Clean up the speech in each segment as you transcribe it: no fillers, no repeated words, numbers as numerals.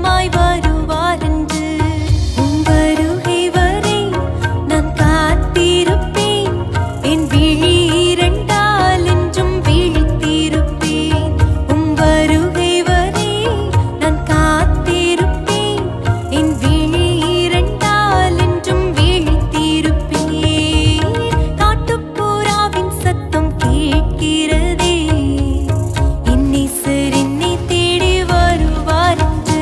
சீக்கிரமாய் வருவார் என்று. உம் வருகை வரை நான் காத்திருப்பேன். என் விழி இரண்டால் என்றும் விழித்திருப்பேன். உம் வருகை வரை நான் காத்திருப்பேன். என் விழி இரண்டால் என்றும் விழித்திருப்பேன். காட்டுப்புறாவின் சத்தம் கேட்கிறதே, என் நேசர் என்னை தேடி வருவார் என்று.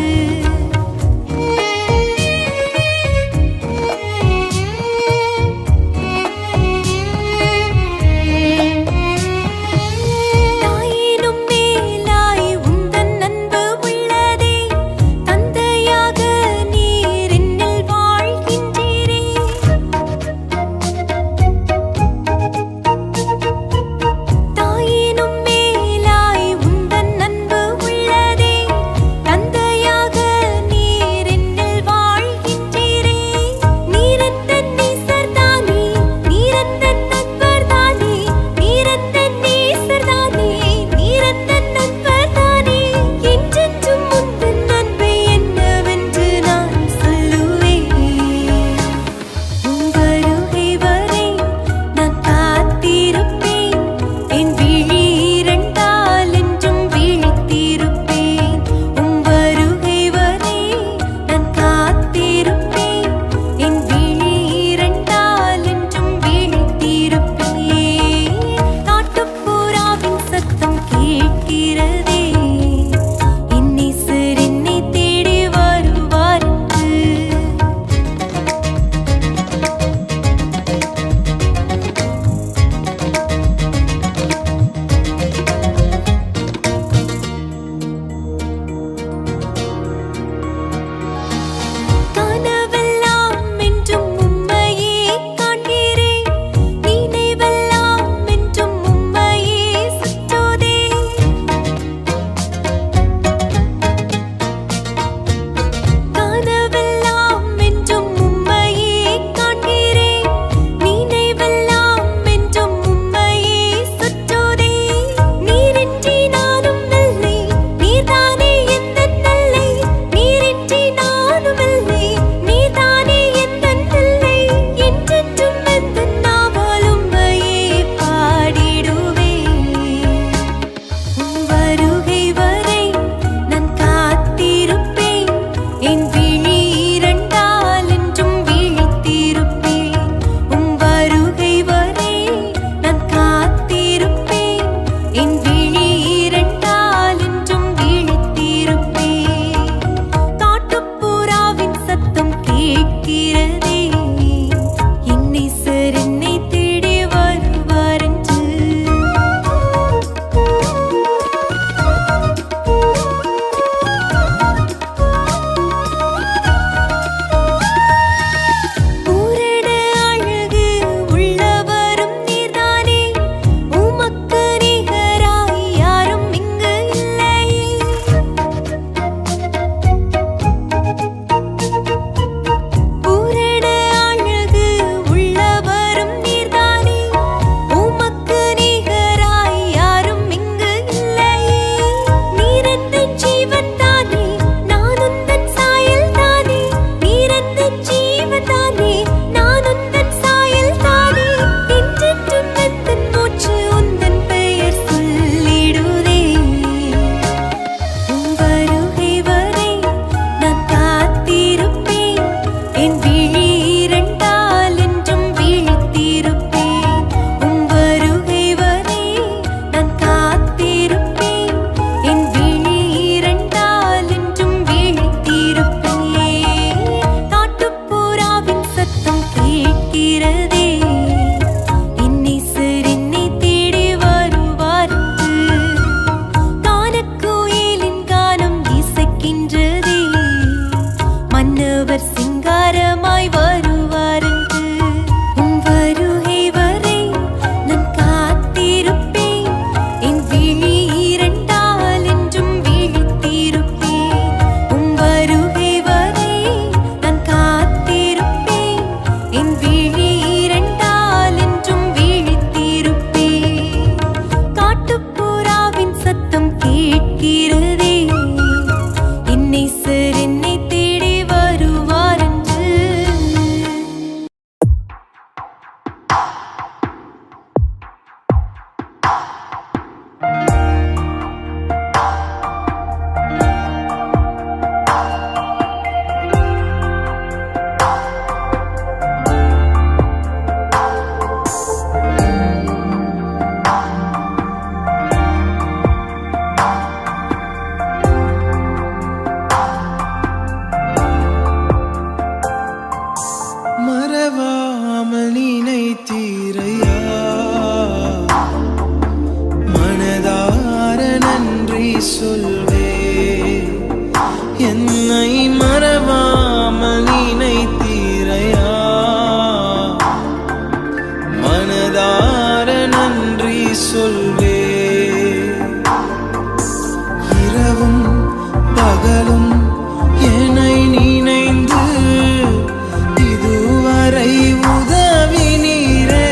நேசர் என்னை தேடி வருவார் என்று. மறவாமல் நினைத்தீரையா, மனதார நன்றி சொல்வே. என்னை மறவாமல் நினைத்தீரையா, மனதார நன்றி சொல்வே. இரவும் பகலும் என்னை நினைந்து இதுவரை உதவி நீரே.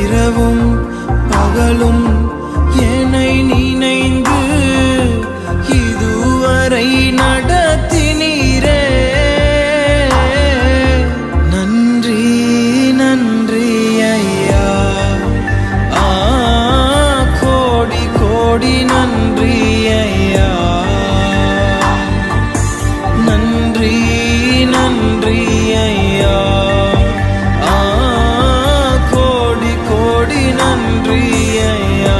இரவும் பகலும் என்னை நினைந்து இதுவரை நடத்தி நீரே. நன்றி நன்றி ஐயா, கோடி கோடி நன்றி ஐயா. நன்றி நன்றி ஐயா, கோடி கோடி நன்றி ஐயா.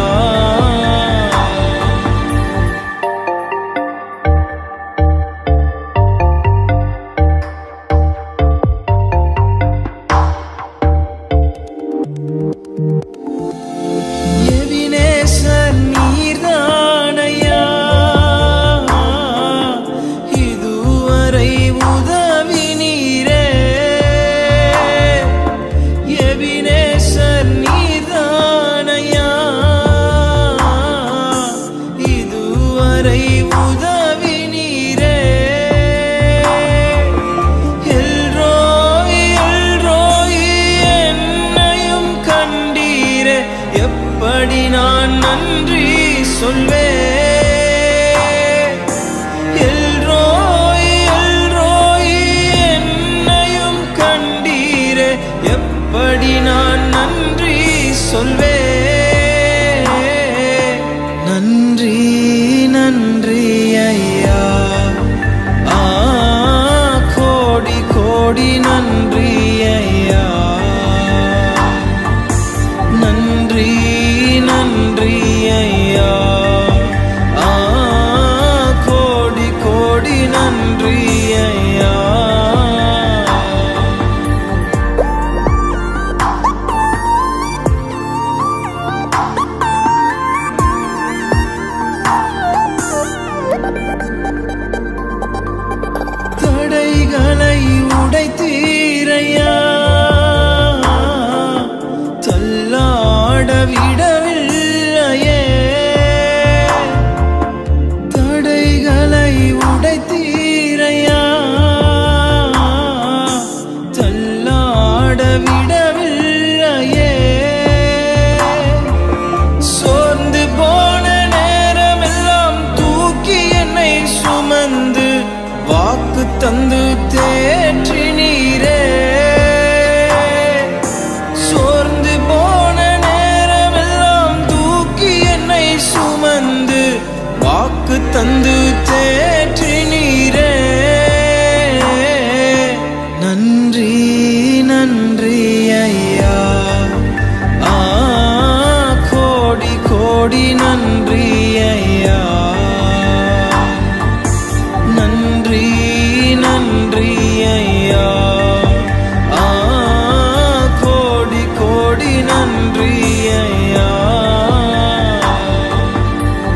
எபினேசர் நீர்தானையா, இதுவரை உதவி நீரே. எபினேசர் நீர்தானையா, இதுவரை உதவி நீரே. எல்ரோய் எல்ரோய் என்னையும் கண்டீரே. எப்படி நான் நன்றி சொல்வேன். எல்ரோய் எல்ரோய் என்னையும் கண்டீரே. எப்படி நான் நன்றி சொல்வேன். நன்றி நன்றி ஐயா, கோடி கோடி நன்றி ஐயா. நன்றி நன்றி ஐயா, கோடி கோடி நன்றி ஐயா. தடைகளை உடைத்தீரையா, தள்ளாட விடவில்லையே. தடைகளை உடைத்தீரையா, தள்ளாட விடவில்லையே. சோர்ந்து போன நேரமெல்லாம் தூக்கி என்னை சுமந்து வாக்கு தந்து தேற்றி நீரே. சோர்ந்து போன நேரமெல்லாம் தூக்கி என்னை சுமந்து வாக்கு தந்து தேற்றி நீரே. நன்றி நன்றி ஐயா, கோடி கோடி நன்றி ஐயா. நன்றி நன்றி ஐயா, கோடி கோடி நன்றி ஐயா.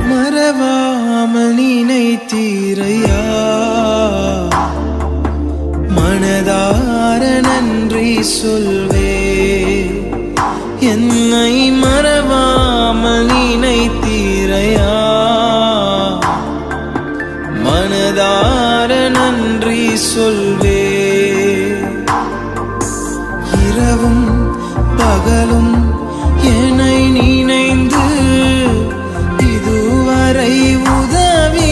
மறவாமல் நினைத்தீரையா, மனதார நன்றி சொல்வே. என்னை மறவாமல் நினைத்தீரையா, மனதார நன்றி சொல்வே. இரவும் பகலும் என்னை நினைந்து இதுவரை உதவி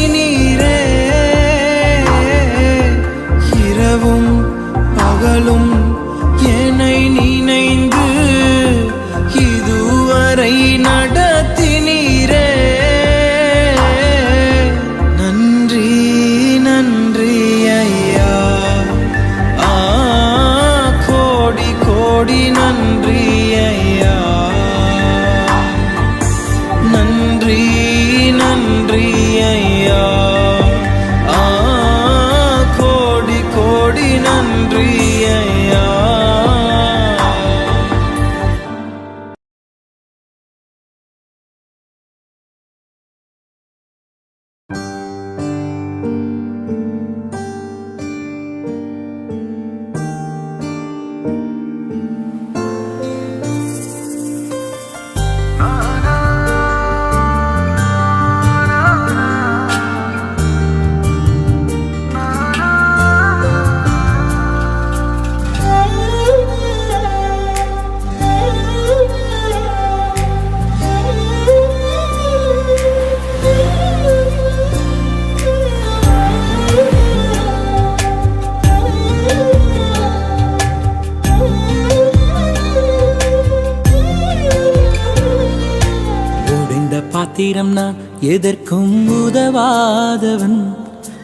பாத்திரம் நான் எதற்கும் உதவாதவன்.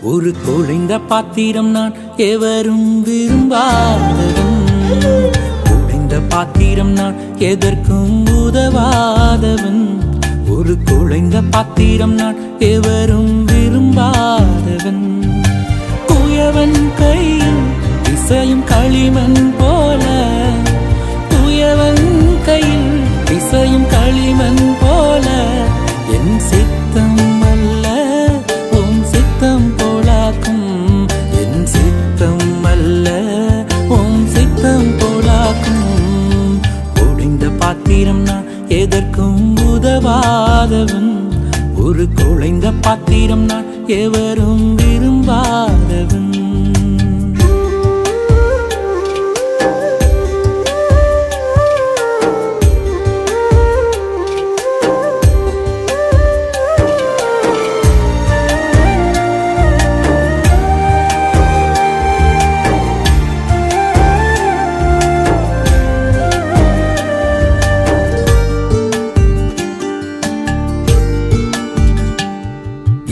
ஒரு குழைந்த பாத்திரம் நான் எவரும் விரும்பாதவன். குழைந்த பாத்திரம் நான் எதற்கும் உதவாதவன். ஒரு குழைந்த பாத்திரம் நான் எவரும் விரும்பாதவன். குயவன் கையில் இசையும் களிமண் போல, குயவன் கையில் இசையும் களிமண் போல, என் சித்தம் அல்ல உம் சித்தம் போலாக்கும். என் சித்தம் அல்ல உம் சித்தம் போலாக்கும். குழைந்த பாத்திரம் நான் எதற்கும் உதவாதவன். ஒரு குழைந்த பாத்திரம் நான் எவரும் விரும்பாதவன்.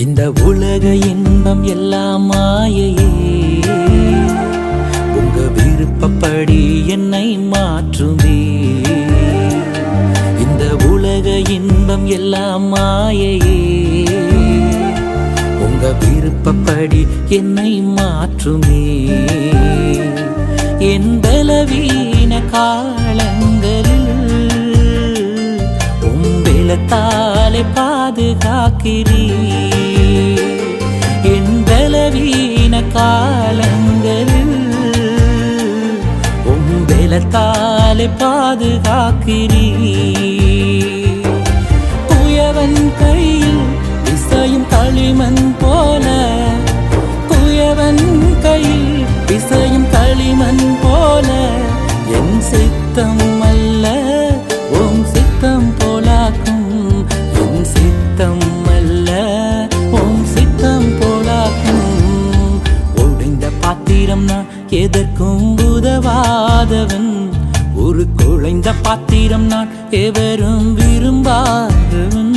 இந்த உலக இன்பம் எல்லாம் மாயையே, உங்க விருப்பப்படி என்னை மாற்றுமே. இந்த உலக இன்பம் எல்லாம் மாயையே, உங்க விருப்பப்படி என்னை மாற்றுமே. என் பலவீன காலங்களில் உம்பெலத்தாலே பாதுகாக்கிறீ. என் பலவீன காலங்களில் உம்பெலத்தாலே பாதுகாக்கிறீ. குயவன் கையில் இசையும் களிமண் போல, குயவன் கையில் இசையும் களிமண் போல, என் சித்தம் அல்ல உம் சித்தம் போலாக்கும். என் சித்தம் அல்ல உம் சித்தம் போலாக்கும். ஒழிந்த பாத்திரம் நான் எதற்கும் உதவாதவன். ஒரு குழைந்த பாத்திரம் நான் எவரும் விரும்பாதவன்.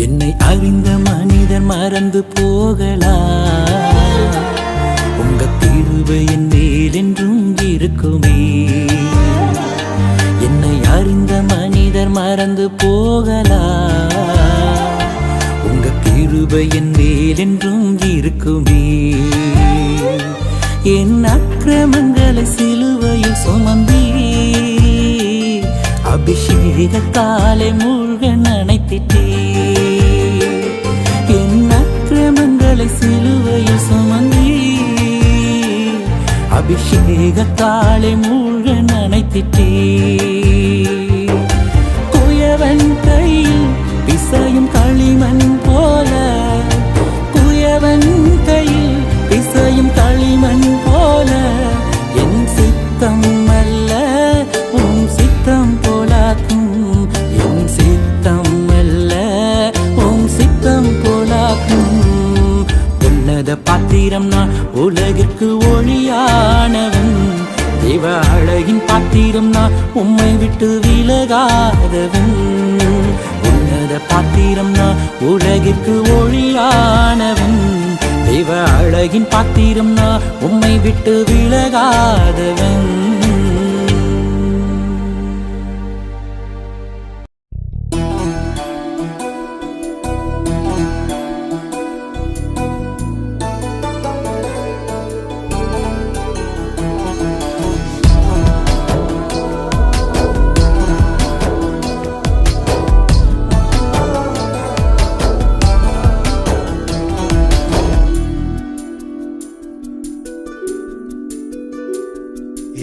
என்னை அறிந்த மனிதர் மறந்து போகலாம், உங்க கிருபை என் மேல் என்றும் இருக்குமே. என்னை அறிந்த மனிதர் மறந்து போகலாம், உங்க கிருபை என் மேல் என்றும் இருக்குமே. என் அக்கிரமங்களை சிலுவையில் சுமந்தீ, அபிஷேகத்தாலே மூழ்க நனைத்திட்டே. என் அக்கிரமங்களை சிலுவையில் சுமந்தீ, அபிஷேகத்தாலே மூழ்க நனைத்திட்டே. குயவன் கையில் பிசையும் களிமண் போல, குயவன் கையில் பிசையும் களிமண் போல, என் சித்தம் அல்ல உம் சித்தம் போலாக்கும். என் சித்தம் அல்ல உம் சித்தம் போலாக்கும். உன்னத பாத்திரம் நான் உலகிற்கு ஒளியானவன். தேவ அழகின் பாத்திரம் நான் உம்மை விட்டு விலகாதவன். உன்னத பாத்திரம் நான் உலகிற்கு ஒளியானவன். தேவ அழகின் பாத்திரம் நான் உம்மை விட்டு விலகாதவன்.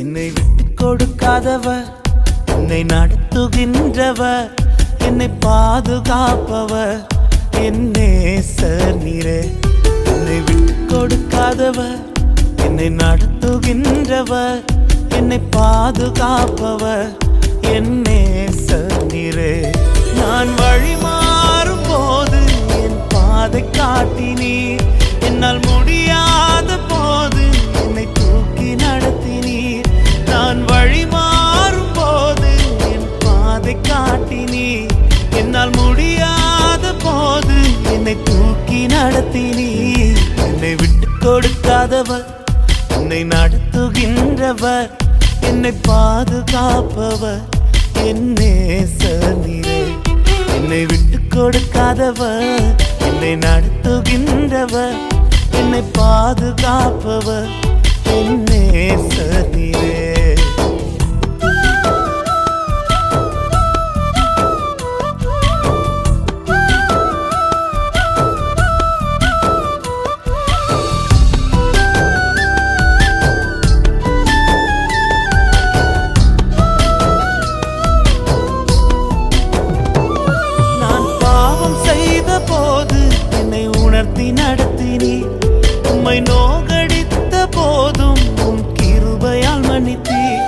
என்னை நடத்துகின்றவர், என்னை பாதுகாப்பவர், என் நேசர் நீரே. என்னை விட்டு கொடுக்காதவர், என்னை நடத்துகின்றவர், என்னை பாதுகாப்பவர், என் நேசர் நீரே. நான் வழி மாறும் போது என் பாதை காட்டினீர், என்னால் முடியாத போது என்னை தூக்கி நடத்தினீர். நான் வழி மாறும் போது என் பாதை காட்டினீர், என்னால் முடியாத போது என்னை தூக்கி நடத்தினீர். என்னை விட்டு கொடுக்காதவர், என்னை நடத்துகின்றவர், என்னை பாதுகாப்பவர், என் நேசர் நீரே. என்னை விட்டு கொடுக்காதவர், என்னை நடத்துகின்றவர், என்னை பாதுகாப்பவர், என் நேசர் நீரே. நடத்தினீர், உம்மை நோகடித்த போதும் உம் கிருபையால் மன்னித்தீர்.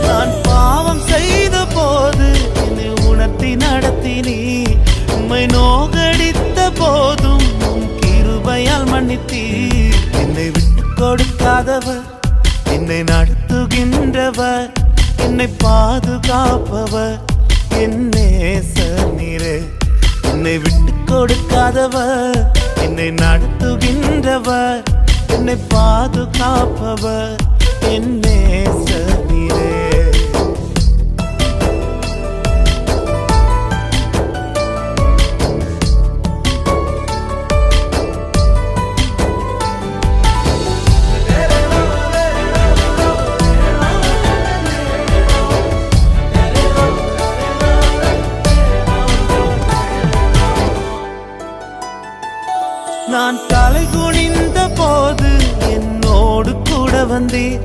நான் பாவம் செய்த போது என்னை உணர்த்தி நடத்தினீர், உம்மை நோகடித்த போதும் உம் கிருபையால் மன்னித்தீர். என்னை விட்டு கொடுக்காதவர், என்னை நடத்துகின்றவர், என்னை பாதுகாப்பவர், என் நேசர் நீரே. என்னை விட்டு கொடுக்காதவர், என்னை நடத்துகின்றவர், என்னை பாதுகாப்பவர், என் நேசர் நீரே. நான் தலை குனிந்த போது என்னோடு கூட வந்தீர்,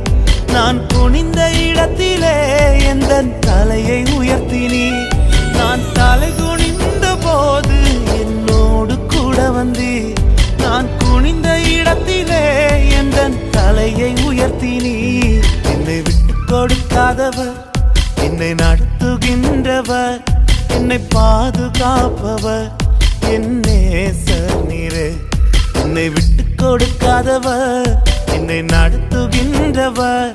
நான் குனிந்த இடத்திலே எந்த தலையை உயர்த்தினீர். நான் தலை குனிந்த போது என்னோடு கூட வந்தீர், நான் குனிந்த இடத்திலே எந்த தலையை உயர்த்தினீர். என்னை விட்டு கொடுக்காதவர், என்னை நடத்துகின்றவர், என்னை பாதுகாப்பவர், என் நேசர் நீரே. என்னை விட்டு கொடுக்காதவர், என்னை நடத்துகின்றவர்,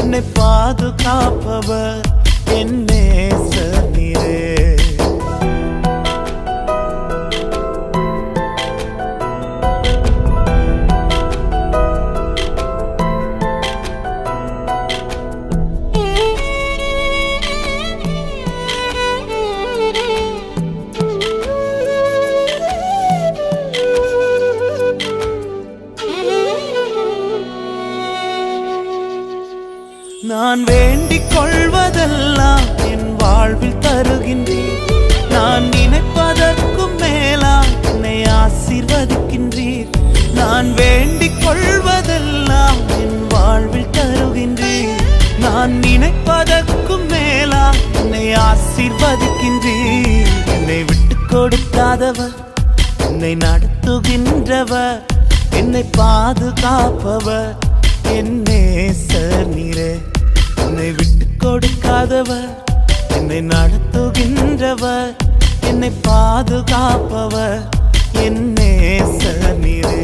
என்னை பாதுகாப்பவர், என் நேசர் நீரே. நான் வேண்டிக் கொள்வதெல்லாம் என் வாழ்வில் தருகின்றீர், நான் நினைப்பதற்கும் மேலா என்னை ஆசீர்வதிக்கின்றீர். நான் வேண்டிக் கொள்வதெல்லாம் என் வாழ்வில் தருகின்றீர், நான் நினைப்பதற்கும் மேலா என்னை ஆசீர்வதிக்கின்றீர். என்னை விட்டு கொடுக்காதவர், என்னை நடத்துகின்றவர், என்னை பாதுகாப்பவர், என் நேசர் நீரே. என்னை விட்டு கொடுக்காதவர், என்னை நடத்துகின்றவர், என்னை பாதுகாப்பவர், என் நேசர் நீரே.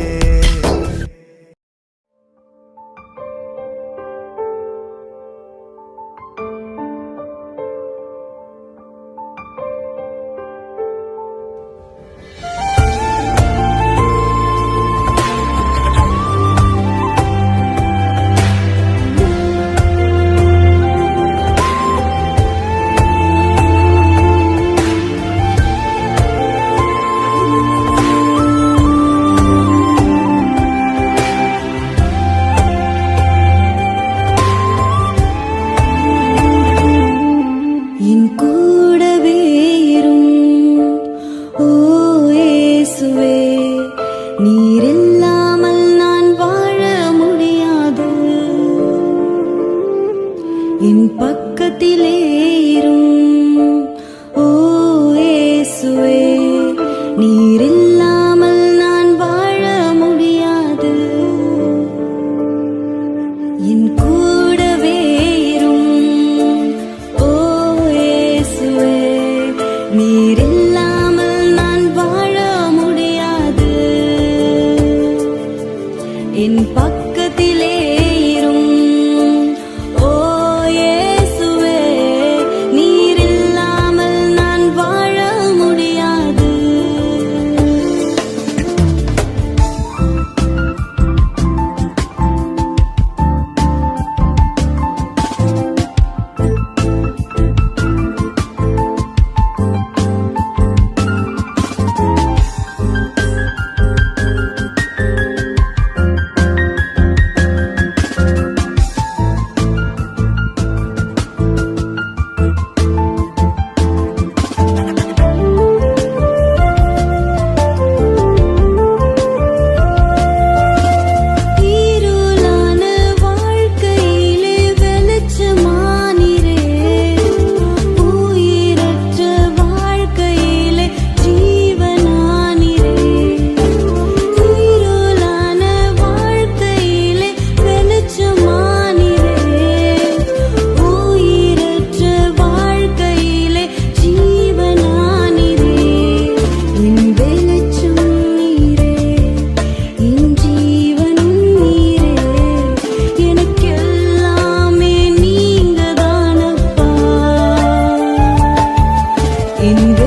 என்